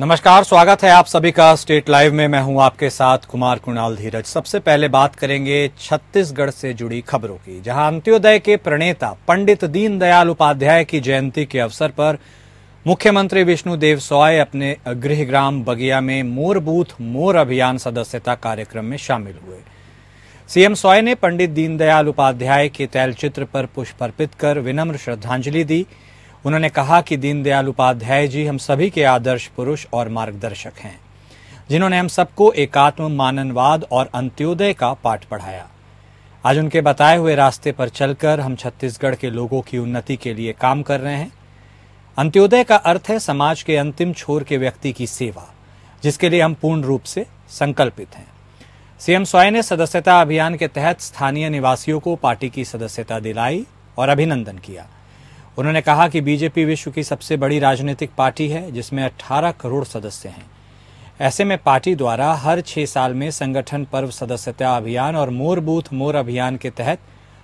नमस्कार, स्वागत है आप सभी का स्टेट लाइव में। मैं हूं आपके साथ कुमार कुणाल धीरज। सबसे पहले बात करेंगे छत्तीसगढ़ से जुड़ी खबरों की, जहां अंत्योदय के प्रणेता पंडित दीनदयाल उपाध्याय की जयंती के अवसर पर मुख्यमंत्री विष्णुदेव साय अपने गृहग्राम बगिया में मोर बूथ मोर अभियान सदस्यता कार्यक्रम में शामिल हुए। सीएम साय ने पंडित दीनदयाल उपाध्याय के तैलचित्र पर पुष्प अर्पित कर विनम्र श्रद्धांजलि दी। उन्होंने कहा कि दीनदयाल उपाध्याय जी हम सभी के आदर्श पुरुष और मार्गदर्शक हैं, जिन्होंने हम सबको एकात्म मानववाद और अंत्योदय का पाठ पढ़ाया। आज उनके बताए हुए रास्ते पर चलकर हम छत्तीसगढ़ के लोगों की उन्नति के लिए काम कर रहे हैं। अंत्योदय का अर्थ है समाज के अंतिम छोर के व्यक्ति की सेवा, जिसके लिए हम पूर्ण रूप से संकल्पित हैं। सीएम साय ने सदस्यता अभियान के तहत स्थानीय निवासियों को पार्टी की सदस्यता दिलाई और अभिनंदन किया। उन्होंने कहा कि बीजेपी विश्व की सबसे बड़ी राजनीतिक पार्टी है, जिसमें 18 करोड़ सदस्य हैं। ऐसे में पार्टी द्वारा हर 6 साल में संगठन पर्व सदस्यता अभियान और मोर बूथ मोर अभियान के तहत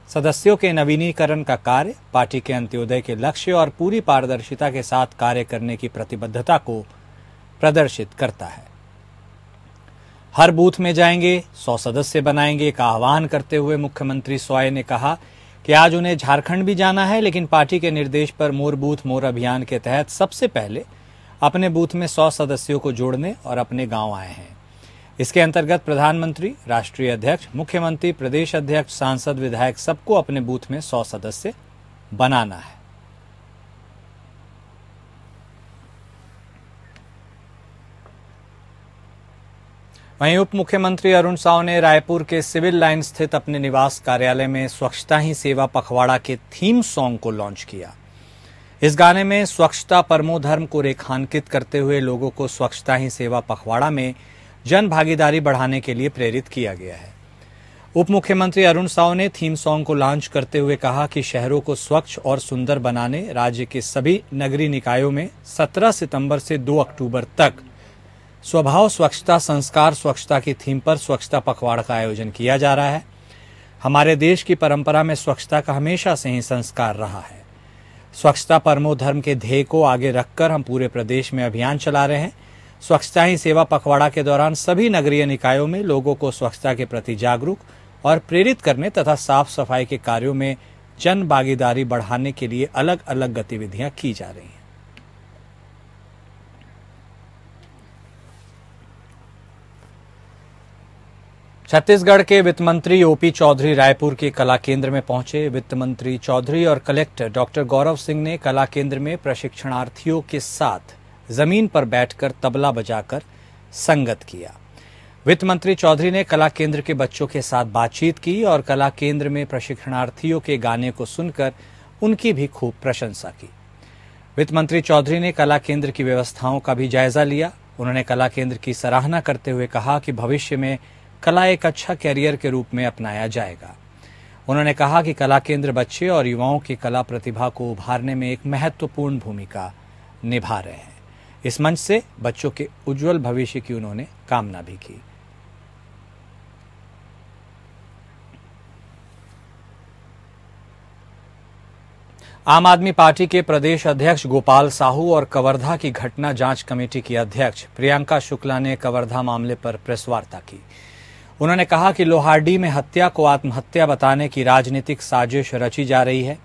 सदस्यों के नवीनीकरण का कार्य पार्टी के अंत्योदय के लक्ष्य और पूरी पारदर्शिता के साथ कार्य करने की प्रतिबद्धता को प्रदर्शित करता है। हर बूथ में जाएंगे, 100 सदस्य बनाएंगे का आह्वान करते हुए मुख्यमंत्री साय ने कहा कि आज उन्हें झारखंड भी जाना है, लेकिन पार्टी के निर्देश पर मोर बूथ मोर अभियान के तहत सबसे पहले अपने बूथ में 100 सदस्यों को जोड़ने और अपने गांव आए हैं। इसके अंतर्गत प्रधानमंत्री, राष्ट्रीय अध्यक्ष, मुख्यमंत्री, प्रदेश अध्यक्ष, सांसद, विधायक सबको अपने बूथ में 100 सदस्य बनाना है। वहीं उप मुख्यमंत्री अरुण साव ने रायपुर के सिविल लाइन स्थित अपने निवास कार्यालय में स्वच्छता ही सेवा पखवाड़ा के थीम सॉन्ग को लॉन्च किया। इस गाने में स्वच्छता परमो धर्म को रेखांकित करते हुए लोगों को स्वच्छता ही सेवा पखवाड़ा में जन भागीदारी बढ़ाने के लिए प्रेरित किया गया है। उप मुख्यमंत्री अरुण साव ने थीम सॉन्ग को लॉन्च करते हुए कहा कि शहरों को स्वच्छ और सुंदर बनाने राज्य के सभी नगरीय निकायों में 17 सितंबर से 2 अक्टूबर तक स्वभाव स्वच्छता संस्कार स्वच्छता की थीम पर स्वच्छता पखवाड़ा का आयोजन किया जा रहा है। हमारे देश की परंपरा में स्वच्छता का हमेशा से ही संस्कार रहा है। स्वच्छता परमो धर्म के ध्येय को आगे रखकर हम पूरे प्रदेश में अभियान चला रहे हैं। स्वच्छता ही सेवा पखवाड़ा के दौरान सभी नगरीय निकायों में लोगों को स्वच्छता के प्रति जागरूक और प्रेरित करने तथा साफ सफाई के कार्यों में जन भागीदारी बढ़ाने के लिए अलग अलग गतिविधियां की जा रही हैं। छत्तीसगढ़ के वित्त मंत्री ओपी चौधरी रायपुर के कला केंद्र में पहुंचे। वित्त मंत्री चौधरी और कलेक्टर डॉक्टर गौरव सिंह ने कला केंद्र में प्रशिक्षणार्थियों के साथ जमीन पर बैठकर तबला बजाकर संगत किया। वित्त मंत्री चौधरी ने कला केंद्र के बच्चों के साथ बातचीत की और कला केंद्र में प्रशिक्षणार्थियों के गाने को सुनकर उनकी भी खूब प्रशंसा की। वित्त मंत्री चौधरी ने कला केंद्र की व्यवस्थाओं का भी जायजा लिया। उन्होंने कला केंद्र की सराहना करते हुए कहा कि भविष्य में कला एक अच्छा कैरियर के रूप में अपनाया जाएगा। उन्होंने कहा कि कला केंद्र बच्चे और युवाओं की कला प्रतिभा को उभारने में एक महत्वपूर्ण भूमिका निभा रहे हैं। इस मंच से बच्चों के उज्जवल भविष्य की उन्होंने कामना भी की। आम आदमी पार्टी के प्रदेश अध्यक्ष गोपाल साहू और कवर्धा की घटना जांच कमेटी की अध्यक्ष प्रियंका शुक्ला ने कवर्धा मामले पर प्रेस वार्ता की। उन्होंने कहा कि लोहारडी में हत्या को आत्महत्या बताने की राजनीतिक साजिश रची जा रही है।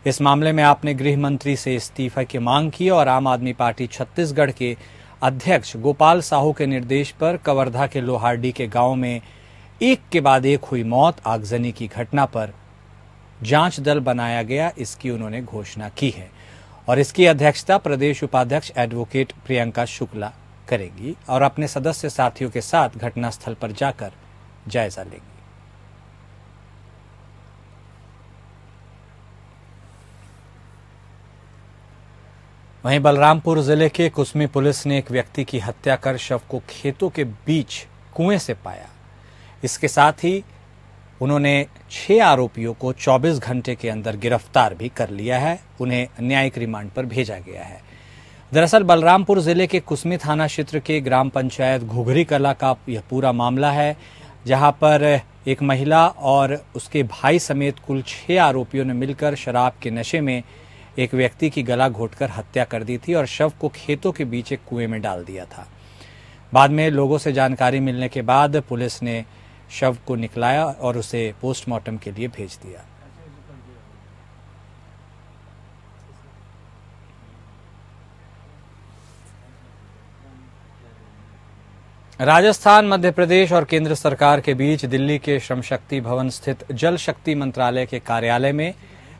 इस मामले में आपने गृह मंत्री से इस्तीफे की मांग की और आम आदमी पार्टी छत्तीसगढ़ के अध्यक्ष गोपाल साहू के निर्देश पर कवर्धा के लोहारडी के गांव में एक के बाद एक हुई मौत, आगजनी की घटना पर जांच दल बनाया गया, इसकी उन्होंने घोषणा की है और इसकी अध्यक्षता प्रदेश उपाध्यक्ष एडवोकेट प्रियंका शुक्ला करेगी और अपने सदस्य साथियों के साथ घटनास्थल पर जाकर जायजा लेंगे। वहीं बलरामपुर जिले के कुसमी पुलिस ने एक व्यक्ति की हत्या कर शव को खेतों के बीच कुएं से पाया। इसके साथ ही उन्होंने 6 आरोपियों को 24 घंटे के अंदर गिरफ्तार भी कर लिया है। उन्हें न्यायिक रिमांड पर भेजा गया है। दरअसल बलरामपुर जिले के कुसमी थाना क्षेत्र के ग्राम पंचायत घुघरी कला का यह पूरा मामला है, जहां पर एक महिला और उसके भाई समेत कुल 6 आरोपियों ने मिलकर शराब के नशे में एक व्यक्ति की गला घोंटकर हत्या कर दी थी और शव को खेतों के बीच एक कुएं में डाल दिया था। बाद में लोगों से जानकारी मिलने के बाद पुलिस ने शव को निकलाया और उसे पोस्टमार्टम के लिए भेज दिया। राजस्थान, मध्य प्रदेश और केंद्र सरकार के बीच दिल्ली के श्रम शक्ति भवन स्थित जल शक्ति मंत्रालय के कार्यालय में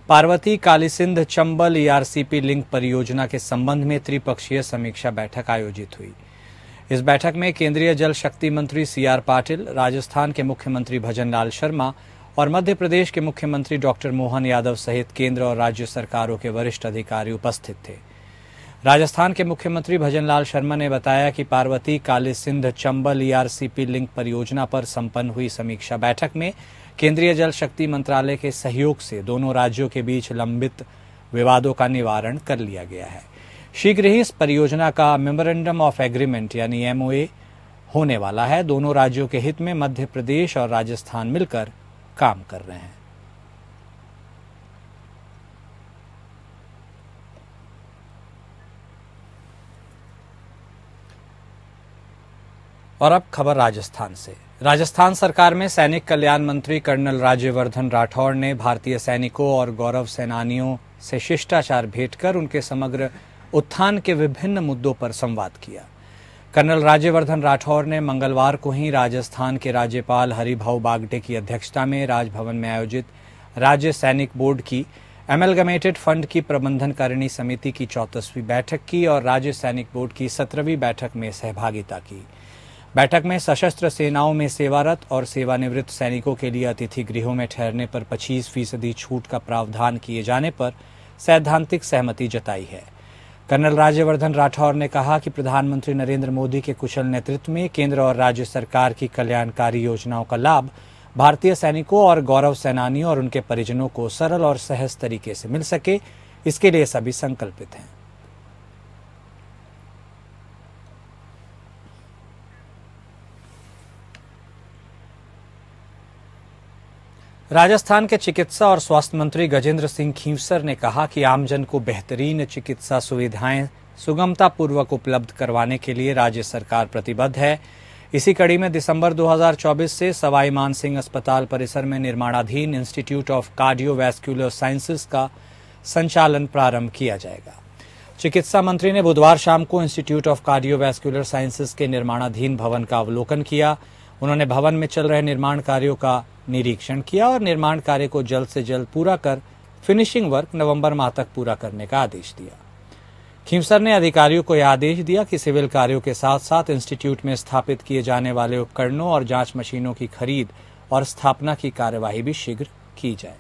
पार्वती कालीसिंध चंबल ईआरसीपी लिंक परियोजना के संबंध में त्रिपक्षीय समीक्षा बैठक आयोजित हुई। इस बैठक में केंद्रीय जल शक्ति मंत्री सीआर पाटिल, राजस्थान के मुख्यमंत्री भजनलाल शर्मा और मध्य प्रदेश के मुख्यमंत्री डॉक्टर मोहन यादव सहित केंद्र और राज्य सरकारों के वरिष्ठ अधिकारी उपस्थित थे। राजस्थान के मुख्यमंत्री भजनलाल शर्मा ने बताया कि पार्वती कालीसिंध चंबल ईआरसीपी लिंक परियोजना पर संपन्न हुई समीक्षा बैठक में केंद्रीय जल शक्ति मंत्रालय के सहयोग से दोनों राज्यों के बीच लंबित विवादों का निवारण कर लिया गया है। शीघ्र ही इस परियोजना का मेमोरेंडम ऑफ एग्रीमेंट यानी एमओए होने वाला है। दोनों राज्यों के हित में मध्य प्रदेश और राजस्थान मिलकर काम कर रहे हैं। और अब खबर राजस्थान से। राजस्थान सरकार में सैनिक कल्याण मंत्री कर्नल राज्यवर्धन राठौड़ ने भारतीय सैनिकों और गौरव सेनानियों से शिष्टाचार भेंट कर उनके समग्र उत्थान के विभिन्न मुद्दों पर संवाद किया। कर्नल राज्यवर्धन राठौड़ ने मंगलवार को ही राजस्थान के राज्यपाल हरिभाऊ बागटे की अध्यक्षता में राजभवन में आयोजित राज्य सैनिक बोर्ड की एमलगमेटेड फंड की प्रबंधनकारिणी समिति की 34वीं बैठक की और राज्य सैनिक बोर्ड की 17वीं बैठक में सहभागिता की। बैठक में सशस्त्र सेनाओं में सेवारत और सेवानिवृत्त सैनिकों के लिए अतिथि गृहों में ठहरने पर 25% छूट का प्रावधान किए जाने पर सैद्धांतिक सहमति जताई है। कर्नल राज्यवर्धन राठौर ने कहा कि प्रधानमंत्री नरेंद्र मोदी के कुशल नेतृत्व में केंद्र और राज्य सरकार की कल्याणकारी योजनाओं का लाभ भारतीय सैनिकों और गौरव सेनानियों और उनके परिजनों को सरल और सहज तरीके से मिल सके, इसके लिए सभी संकल्पित हैं। राजस्थान के चिकित्सा और स्वास्थ्य मंत्री गजेंद्र सिंह खींवसर ने कहा कि आमजन को बेहतरीन चिकित्सा सुविधाएं सुगमता पूर्वक उपलब्ध करवाने के लिए राज्य सरकार प्रतिबद्ध है। इसी कड़ी में दिसंबर 2024 से सवाई मानसिंह अस्पताल परिसर में निर्माणाधीन इंस्टीट्यूट ऑफ कार्डियोवैस्कुलर साइंसेज का संचालन प्रारंभ किया जाएगा। चिकित्सा मंत्री ने बुधवार शाम को इंस्टीट्यूट ऑफ कार्डियोवैस्कुलर साइंसेज के निर्माणाधीन भवन का अवलोकन किया। उन्होंने भवन में चल रहे निर्माण कार्यों का निरीक्षण किया और निर्माण कार्य को जल्द से जल्द पूरा कर फिनिशिंग वर्क नवंबर माह तक पूरा करने का आदेश दिया। खींवसर ने अधिकारियों को यह आदेश दिया कि सिविल कार्यों के साथ साथ इंस्टीट्यूट में स्थापित किए जाने वाले उपकरणों और जांच मशीनों की खरीद और स्थापना की कार्यवाही भी शीघ्र की जाए।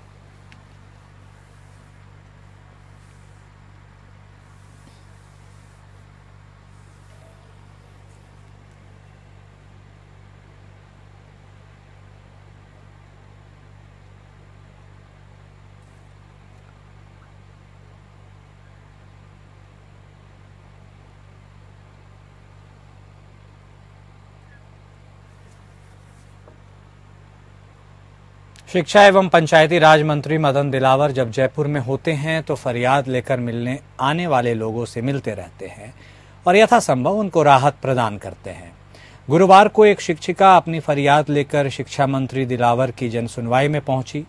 शिक्षा एवं पंचायती राज मंत्री मदन दिलावर जब जयपुर में होते हैं तो फरियाद लेकर मिलने आने वाले लोगों से मिलते रहते हैं और यथासंभव उनको राहत प्रदान करते हैं। गुरुवार को एक शिक्षिका अपनी फरियाद लेकर शिक्षा मंत्री दिलावर की जनसुनवाई में पहुंची।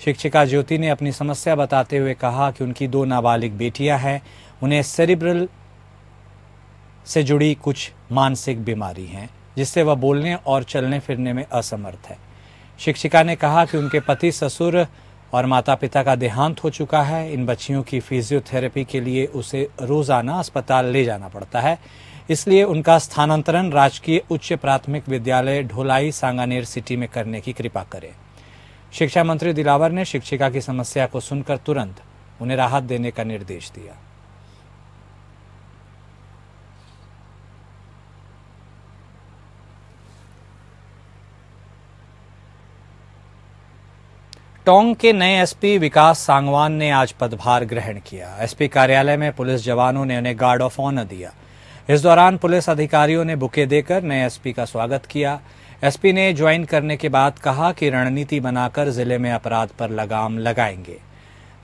शिक्षिका ज्योति ने अपनी समस्या बताते हुए कहा कि उनकी 2 नाबालिग बेटियां हैं, उन्हें सेरिब्रल से जुड़ी कुछ मानसिक बीमारी है जिससे वह बोलने और चलने फिरने में असमर्थ है। शिक्षिका ने कहा कि उनके पति, ससुर और माता पिता का देहांत हो चुका है। इन बच्चियों की फिजियोथेरेपी के लिए उसे रोजाना अस्पताल ले जाना पड़ता है, इसलिए उनका स्थानांतरण राजकीय उच्च प्राथमिक विद्यालय ढोलाई सांगानेर सिटी में करने की कृपा करें। शिक्षा मंत्री दिलावर ने शिक्षिका की समस्या को सुनकर तुरंत उन्हें राहत देने का निर्देश दिया। टोंक के नए एसपी विकास सांगवान ने आज पदभार ग्रहण किया। एसपी कार्यालय में पुलिस जवानों ने उन्हें गार्ड ऑफ ऑनर दिया। इस दौरान पुलिस अधिकारियों ने बुके देकर नए एसपी का स्वागत किया। एसपी ने ज्वाइन करने के बाद कहा कि रणनीति बनाकर जिले में अपराध पर लगाम लगाएंगे।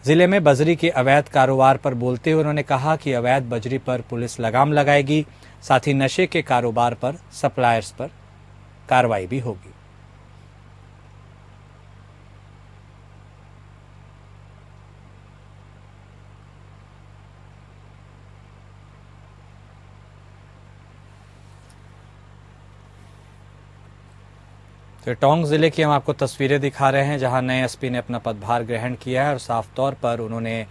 जिले में बजरी के अवैध कारोबार पर बोलते हुए उन्होंने कहा कि अवैध बजरी पर पुलिस लगाम लगाएगी, साथ ही नशे के कारोबार पर सप्लायर्स पर कार्रवाई भी होगी। तो टोंक जिले की हम आपको तस्वीरें दिखा रहे हैं, जहां नए एसपी ने अपना पदभार ग्रहण किया है और साफ तौर पर उन्होंने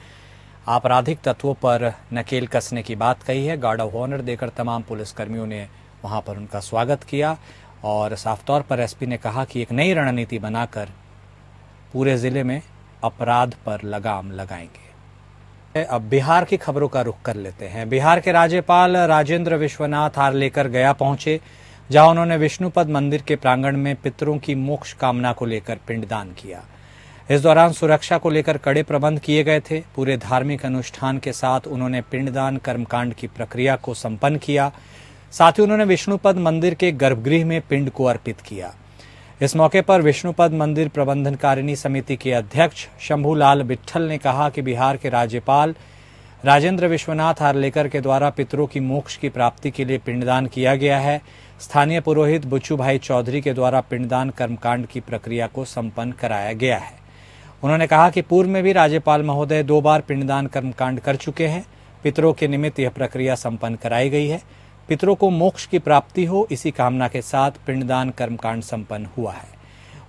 आपराधिक तत्वों पर नकेल कसने की बात कही है। गार्ड ऑफ ऑनर देकर तमाम पुलिसकर्मियों ने वहां पर उनका स्वागत किया और साफ तौर पर एसपी ने कहा कि एक नई रणनीति बनाकर पूरे जिले में अपराध पर लगाम लगाएंगे। अब बिहार की खबरों का रुख कर लेते हैं। बिहार के राज्यपाल राजेंद्र विश्वनाथ हार गया पहुंचे, जहां उन्होंने विष्णुपद मंदिर के प्रांगण में पितरों की मोक्ष कामना को लेकर पिंडदान किया। इस दौरान सुरक्षा को लेकर कड़े प्रबंध किए गए थे। पूरे धार्मिक अनुष्ठान के साथ उन्होंने पिंडदान कर्मकांड की प्रक्रिया को संपन्न किया। साथ ही उन्होंने विष्णुपद मंदिर के गर्भगृह में पिंड को अर्पित किया। इस मौके पर विष्णुपद मंदिर प्रबंधनकारिणी समिति के अध्यक्ष शंभूलाल बिट्ठल ने कहा कि बिहार के राज्यपाल राजेंद्र विश्वनाथ हार्लेकर के द्वारा पितरों की मोक्ष की प्राप्ति के लिए पिंडदान किया गया है। स्थानीय पुरोहित बुच्चू भाई चौधरी के द्वारा पिंडदान कर्मकांड की प्रक्रिया को संपन्न कराया गया है। उन्होंने कहा कि पूर्व में भी राज्यपाल महोदय 2 बार पिंडदान कर्मकांड कर चुके हैं। पितरों के निमित्त यह प्रक्रिया संपन्न कराई गई है। पितरों को मोक्ष की प्राप्ति हो, इसी कामना के साथ पिंडदान कर्मकांड संपन्न हुआ है।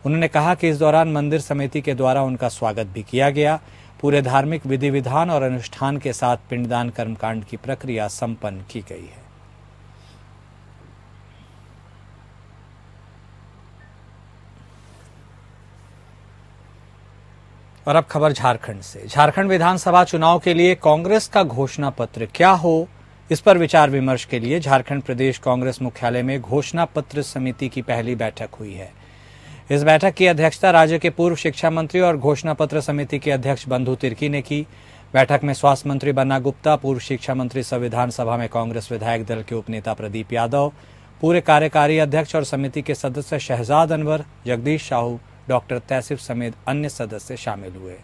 उन्होंने कहा कि इस दौरान मंदिर समिति के द्वारा उनका स्वागत भी किया गया। पूरे धार्मिक विधि विधान और अनुष्ठान के साथ पिंडदान कर्मकांड की प्रक्रिया संपन्न की गई है। और अब खबर झारखंड से। झारखंड विधानसभा चुनाव के लिए कांग्रेस का घोषणा पत्र क्या हो, इस पर विचार विमर्श के लिए झारखंड प्रदेश कांग्रेस मुख्यालय में घोषणा पत्र समिति की पहली बैठक हुई है। इस बैठक की अध्यक्षता राज्य के पूर्व शिक्षा मंत्री और घोषणा पत्र समिति के अध्यक्ष बंधु तिर्की ने की। बैठक में स्वास्थ्य मंत्री बन्ना गुप्ता, पूर्व शिक्षा मंत्री संविधान सभा में कांग्रेस विधायक दल के उपनेता प्रदीप यादव, पूरे कार्यकारी अध्यक्ष और समिति के सदस्य शहजाद अनवर, जगदीश साहू, डॉक्टर तैसिफ समेत अन्य सदस्य शामिल हुए।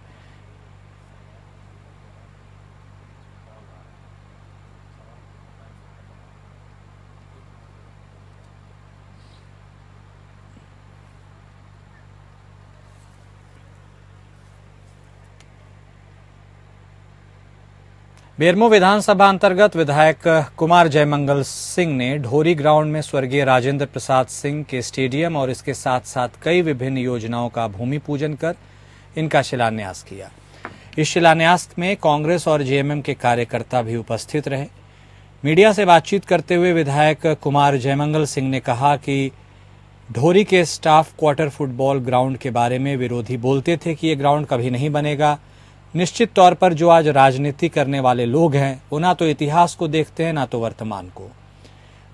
बेरमो विधानसभा अंतर्गत विधायक कुमार जयमंगल सिंह ने ढोरी ग्राउंड में स्वर्गीय राजेंद्र प्रसाद सिंह के स्टेडियम और इसके साथ साथ कई विभिन्न योजनाओं का भूमि पूजन कर इनका शिलान्यास किया। इस शिलान्यास में कांग्रेस और जेएमएम के कार्यकर्ता भी उपस्थित रहे। मीडिया से बातचीत करते हुए विधायक कुमार जयमंगल सिंह ने कहा कि ढोरी के स्टाफ क्वार्टर फुटबॉल ग्राउंड के बारे में विरोधी बोलते थे कि ये ग्राउंड कभी नहीं बनेगा। निश्चित तौर पर जो आज राजनीति करने वाले लोग हैं वो ना तो इतिहास को देखते हैं ना तो वर्तमान को।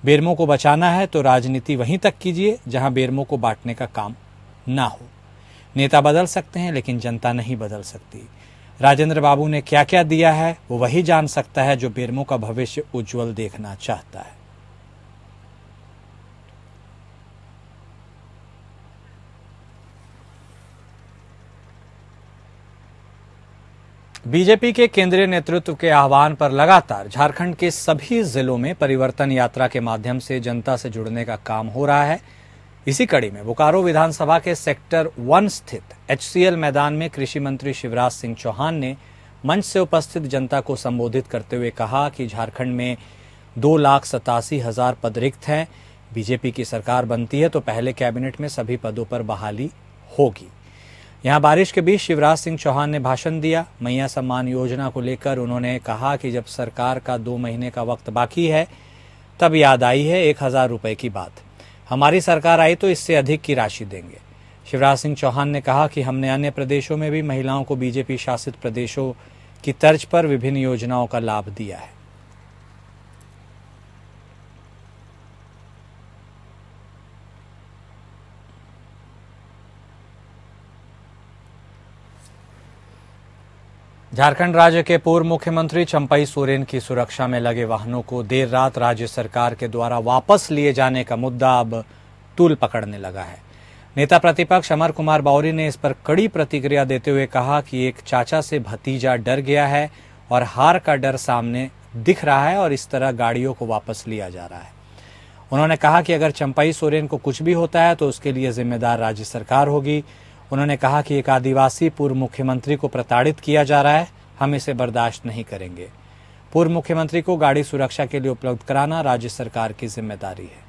बेरमो को बचाना है तो राजनीति वहीं तक कीजिए जहां बेरमो को बांटने का काम ना हो। नेता बदल सकते हैं लेकिन जनता नहीं बदल सकती। राजेंद्र बाबू ने क्या क्या दिया है वो वही जान सकता है जो बेरमो का भविष्य उज्जवल देखना चाहता है। बीजेपी के केंद्रीय नेतृत्व के आह्वान पर लगातार झारखंड के सभी जिलों में परिवर्तन यात्रा के माध्यम से जनता से जुड़ने का काम हो रहा है। इसी कड़ी में बोकारो विधानसभा के सेक्टर 1 स्थित HCL मैदान में कृषि मंत्री शिवराज सिंह चौहान ने मंच से उपस्थित जनता को संबोधित करते हुए कहा कि झारखंड में 2,87,000 पद रिक्त हैं। बीजेपी की सरकार बनती है तो पहले कैबिनेट में सभी पदों पर बहाली होगी। यहां बारिश के बीच शिवराज सिंह चौहान ने भाषण दिया। मैया सम्मान योजना को लेकर उन्होंने कहा कि जब सरकार का 2 महीने का वक्त बाकी है तब याद आई है 1,000 रुपए की बात। हमारी सरकार आई तो इससे अधिक की राशि देंगे। शिवराज सिंह चौहान ने कहा कि हमने अन्य प्रदेशों में भी महिलाओं को बीजेपी शासित प्रदेशों की तर्ज पर विभिन्न योजनाओं का लाभ दिया है। झारखंड राज्य के पूर्व मुख्यमंत्री चंपई सोरेन की सुरक्षा में लगे वाहनों को देर रात राज्य सरकार के द्वारा वापस लिए जाने का मुद्दा अब तूल पकड़ने लगा है। नेता प्रतिपक्ष अमर कुमार बावरी ने इस पर कड़ी प्रतिक्रिया देते हुए कहा कि एक चाचा से भतीजा डर गया है और हार का डर सामने दिख रहा है और इस तरह गाड़ियों को वापस लिया जा रहा है। उन्होंने कहा कि अगर चंपई सोरेन को कुछ भी होता है तो उसके लिए जिम्मेदार राज्य सरकार होगी। उन्होंने कहा कि एक आदिवासी पूर्व मुख्यमंत्री को प्रताड़ित किया जा रहा है, हम इसे बर्दाश्त नहीं करेंगे। पूर्व मुख्यमंत्री को गाड़ी सुरक्षा के लिए उपलब्ध कराना राज्य सरकार की जिम्मेदारी है।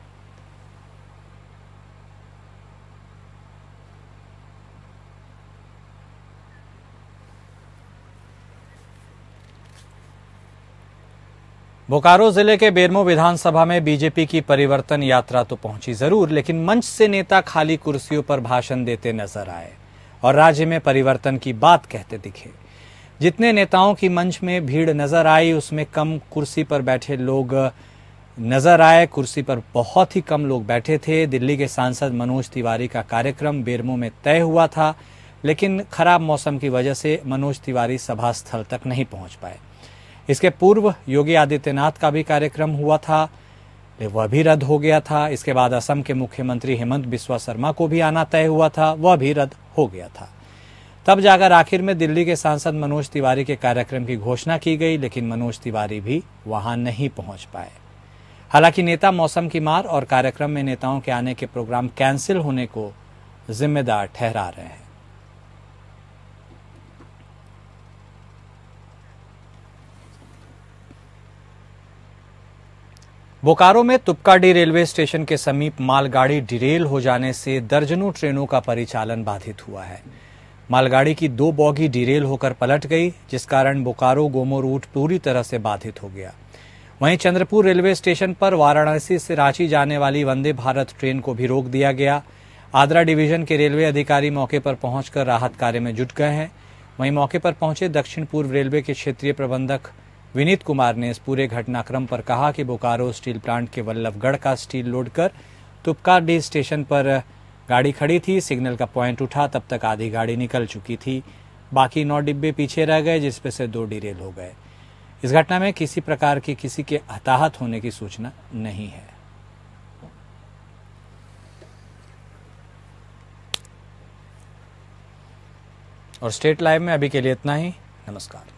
बोकारो जिले के बेरमो विधानसभा में बीजेपी की परिवर्तन यात्रा तो पहुंची जरूर, लेकिन मंच से नेता खाली कुर्सियों पर भाषण देते नजर आए और राज्य में परिवर्तन की बात कहते दिखे। जितने नेताओं की मंच में भीड़ नजर आई उसमें कम कुर्सी पर बैठे लोग नजर आए। कुर्सी पर बहुत ही कम लोग बैठे थे। दिल्ली के सांसद मनोज तिवारी का कार्यक्रम बेरमो में तय हुआ था, लेकिन खराब मौसम की वजह से मनोज तिवारी सभा स्थल तक नहीं पहुंच पाए। इसके पूर्व योगी आदित्यनाथ का भी कार्यक्रम हुआ था, वह भी रद्द हो गया था। इसके बाद असम के मुख्यमंत्री हेमंत बिस्वा शर्मा को भी आना तय हुआ था, वह भी रद्द हो गया था। तब जाकर आखिर में दिल्ली के सांसद मनोज तिवारी के कार्यक्रम की घोषणा की गई, लेकिन मनोज तिवारी भी वहां नहीं पहुंच पाए। हालांकि नेता मौसम की मार और कार्यक्रम में नेताओं के आने के प्रोग्राम कैंसिल होने को जिम्मेदार ठहरा रहे हैं। बोकारो में तुपकाडी रेलवे स्टेशन के समीप मालगाड़ी डिरेल हो जाने से दर्जनों ट्रेनों का परिचालन बाधित हुआ है। मालगाड़ी की 2 बॉगी डिरेल होकर पलट गई, जिस कारण बोकारो गोमो रूट पूरी तरह से बाधित हो गया। वहीं चंद्रपुर रेलवे स्टेशन पर वाराणसी से रांची जाने वाली वंदे भारत ट्रेन को भी रोक दिया गया। आद्रा डिवीजन के रेलवे अधिकारी मौके पर पहुंचकर राहत कार्य में जुट गए हैं। वहीं मौके पर पहुंचे दक्षिण पूर्व रेलवे के क्षेत्रीय प्रबंधक विनीत कुमार ने इस पूरे घटनाक्रम पर कहा कि बोकारो स्टील प्लांट के वल्लभगढ़ का स्टील लोड कर तुपकाडी स्टेशन पर गाड़ी खड़ी थी। सिग्नल का पॉइंट उठा, तब तक आधी गाड़ी निकल चुकी थी। बाकी 9 डिब्बे पीछे रह गए, जिसमें से 2 डिरेल हो गए। इस घटना में किसी प्रकार की किसी के हताहत होने की सूचना नहीं है। और स्टेट लाइव में अभी के लिए इतना ही। नमस्कार।